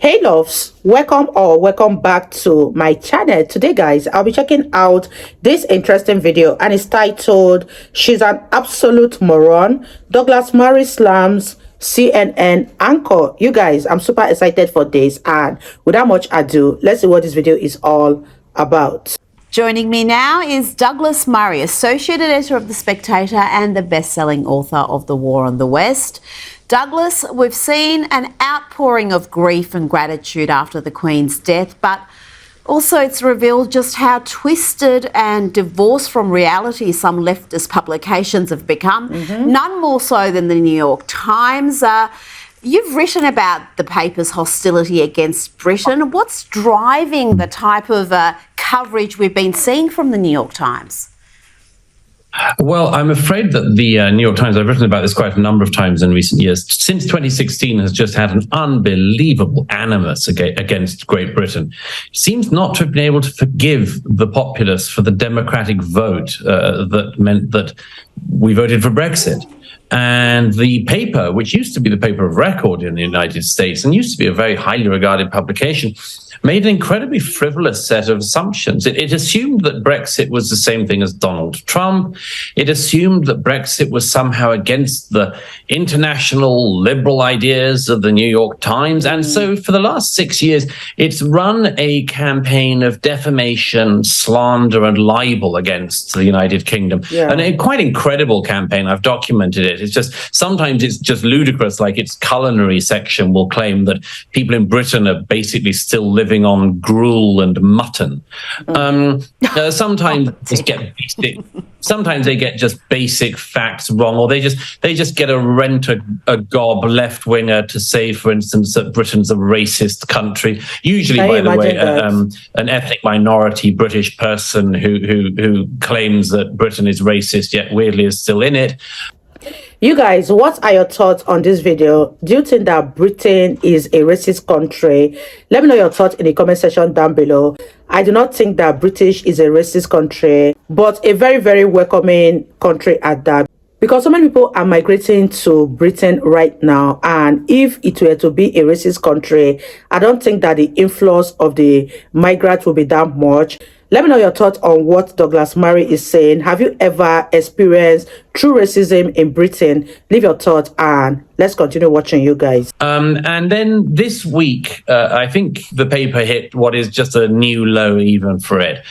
Hey loves, welcome back to my channel. Today guys, I'll be checking out this interesting video and it's titled "She's an Absolute Moron, Douglas Murray Slams CNN Anchor." You guys, I'm super excited for this, and without much ado, let's see what this video is all about. Joining me now is Douglas Murray, Associate Editor of The Spectator and the best-selling author of The War on the West. Douglas, we've seen an outpouring of grief and gratitude after the Queen's death, but also it's revealed just how twisted and divorced from reality some leftist publications have become, none more so than the New York Times. You've written about the paper's hostility against Britain. What's driving the type of coverage we've been seeing from the New York Times? Well, I'm afraid that the New York Times, I've written about this quite a number of times in recent years, since 2016 has just had an unbelievable animus against Great Britain. It seems not to have been able to forgive the populace for the democratic vote that meant that we voted for Brexit. And the paper, which used to be the paper of record in the United States and used to be a very highly regarded publication, made an incredibly frivolous set of assumptions. It assumed that Brexit was the same thing as Donald Trump. It assumed that Brexit was somehow against the international liberal ideas of the New York Times. And so for the last 6 years, it's run a campaign of defamation, slander, and libel against the United Kingdom. And a quite incredible campaign. I've documented it. It's just, sometimes it's just ludicrous, like its culinary section will claim that people in Britain are basically still living on gruel and mutton. Sometimes they get just basic facts wrong, or they just get a gob left winger to say, for instance, that Britain's a racist country. Usually, by the way, an ethnic minority British person who claims that Britain is racist yet weirdly is still in it. You guys, what are your thoughts on this video? Do you think that Britain is a racist country? Let me know your thoughts in the comment section down below. I do not think that British is a racist country, but a very, very welcoming country at that. Because so many people are migrating to Britain right now, and if it were to be a racist country, I don't think that the influx of the migrants will be that much. Let me know your thoughts on what Douglas Murray is saying. Have you ever experienced true racism in Britain? Leave your thoughts and let's continue watching, you guys. And then this week, I think the paper hit what is just a new low even for it.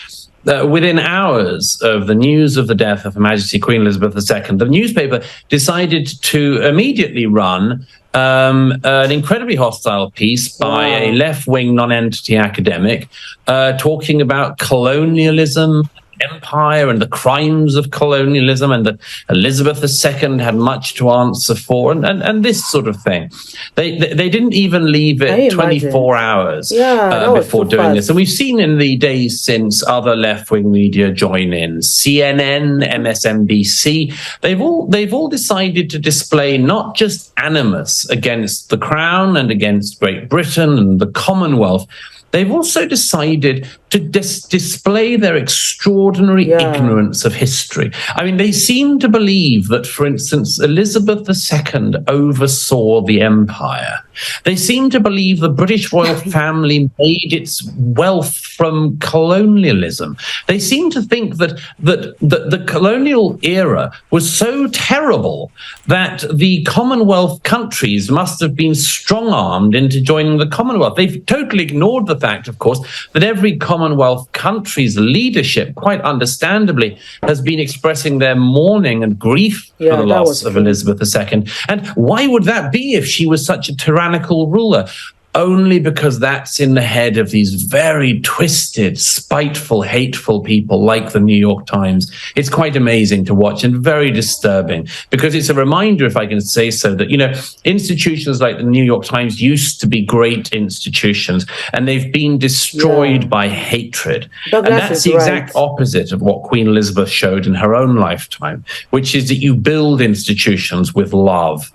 Within hours of the news of the death of Her Majesty Queen Elizabeth II, the newspaper decided to immediately run an incredibly hostile piece by a left-wing non-entity academic talking about colonialism, empire, and the crimes of colonialism, and that Elizabeth II had much to answer for, and this sort of thing. They didn't even leave it 24 hours before doing this. And we've seen in the days since other left-wing media join in. CNN, MSNBC, they've all decided to display not just animus against the Crown and against Great Britain and the Commonwealth. They've also decided to display their extraordinary ignorance of history. I mean, they seem to believe that, for instance, Elizabeth II oversaw the empire. They seem to believe the British royal family made its wealth from colonialism. They seem to think that the colonial era was so terrible that the Commonwealth countries must have been strong-armed into joining the Commonwealth. They've totally ignored the fact, of course, that every Commonwealth country's leadership, quite understandably, has been expressing their mourning and grief for the loss of Elizabeth II. And why would that be if she was such a tyrannical ruler? Only because that's in the head of these very twisted, spiteful, hateful people like the New York Times. It's quite amazing to watch and very disturbing, because it's a reminder, if I can say so, that, you know, institutions like the New York Times used to be great institutions, and they've been destroyed by hatred. And that's the exact opposite of what Queen Elizabeth showed in her own lifetime, which is that you build institutions with love,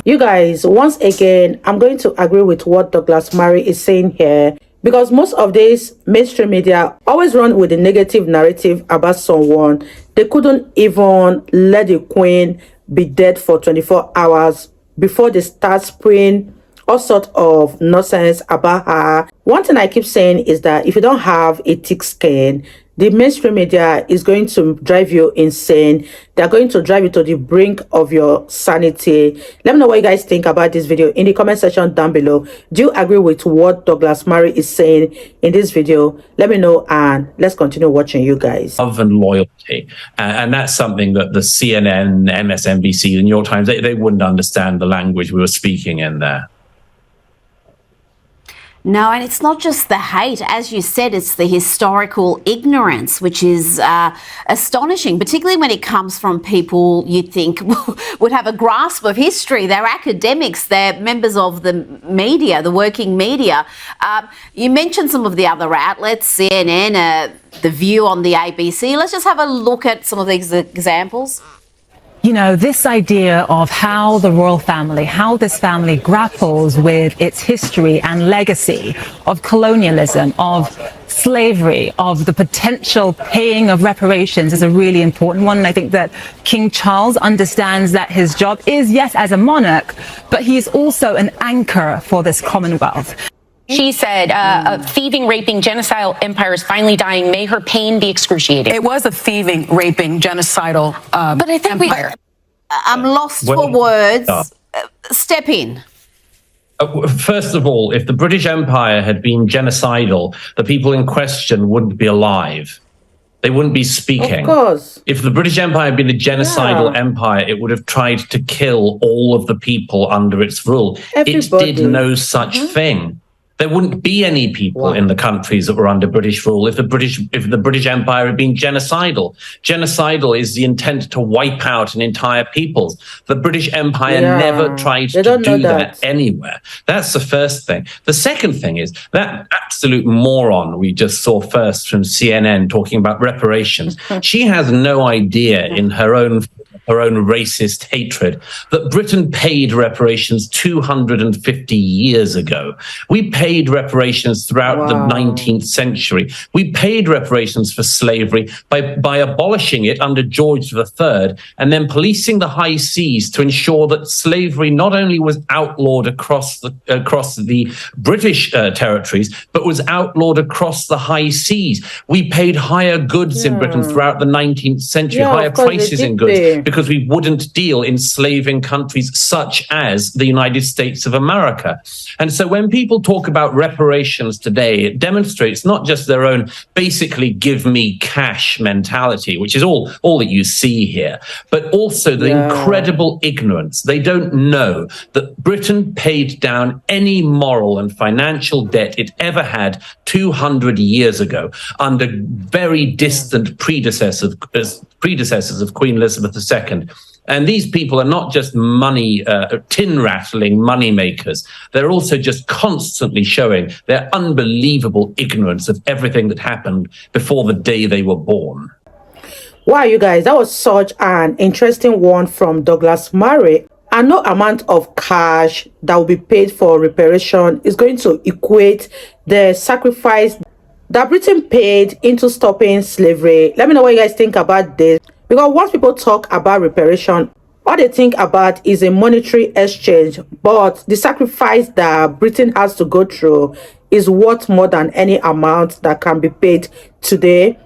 You guys, once again, I'm going to agree with what Douglas Murray is saying here, because most of these mainstream media always run with a negative narrative about someone. They couldn't even let the Queen be dead for 24 hours before they start spraying all sorts of nonsense about her. One thing I keep saying is that if you don't have a thick skin, the mainstream media is going to drive you insane. They're going to drive you to the brink of your sanity. Let me know what you guys think about this video in the comment section down below. Do you agree with what Douglas Murray is saying in this video? Let me know, and let's continue watching, you guys. Love and loyalty. And that's something that the CNN, MSNBC, the New York Times, they wouldn't understand the language we were speaking in there. No, and it's not just the hate. As you said, it's the historical ignorance, which is astonishing, particularly when it comes from people you'd think would have a grasp of history. They're academics, they're members of the media, the working media. You mentioned some of the other outlets, CNN, The View on the ABC. Let's just have a look at some of these examples. You know, this idea of how the royal family, how this family grapples with its history and legacy of colonialism, of slavery, of the potential paying of reparations is a really important one. And I think that King Charles understands that his job is, yes, as a monarch, but he is also an anchor for this Commonwealth. She said, a thieving, raping, genocidal empire is finally dying. May her pain be excruciating. It was a thieving, raping, genocidal but I think empire. I'm lost for words. Step in. First of all, if the British Empire had been genocidal, the people in question wouldn't be alive. They wouldn't be speaking. Of course. If the British Empire had been a genocidal empire, it would have tried to kill all of the people under its rule. Everybody. It did no such thing. There wouldn't be any people in the countries that were under British rule if the British Empire had been genocidal. Genocidal is the intent to wipe out an entire people. The British Empire never tried to do that anywhere. That's the first thing. The second thing is that absolute moron we just saw first from CNN talking about reparations. She has no idea in her own racist hatred that Britain paid reparations 250 years ago. We paid reparations throughout the 19th century. We paid reparations for slavery by abolishing it under George III and then policing the high seas to ensure that slavery not only was outlawed across the British territories, but was outlawed across the high seas. We paid higher goods in Britain throughout the 19th century, higher prices in goods, because we wouldn't deal in enslaving countries such as the United States of America. And so when people talk about reparations today, it demonstrates not just their own basically give me cash mentality, which is all that you see here, but also the incredible ignorance. They don't know that Britain paid down any moral and financial debt it ever had 200 years ago under very distant predecessors of Queen Elizabeth II. And these people are not just tin-rattling money makers. They're also just constantly showing their unbelievable ignorance of everything that happened before the day they were born. Wow, you guys, that was such an interesting one from Douglas Murray. And no amount of cash that will be paid for reparation is going to equate the sacrifice that Britain paid into stopping slavery. Let me know what you guys think about this. Because once people talk about reparation, all they think about is a monetary exchange. But the sacrifice that Britain has to go through is worth more than any amount that can be paid today.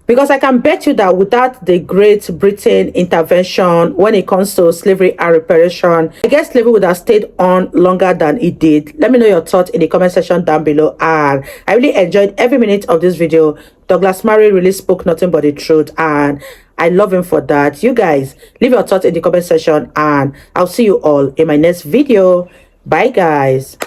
Because I can bet you that without the Great Britain intervention when it comes to slavery and reparation, I guess slavery would have stayed on longer than it did. Let me know your thoughts in the comment section down below. And I really enjoyed every minute of this video. Douglas Murray really spoke nothing but the truth, and I love him for that. You guys, leave your thoughts in the comment section, and I'll see you all in my next video. Bye, guys.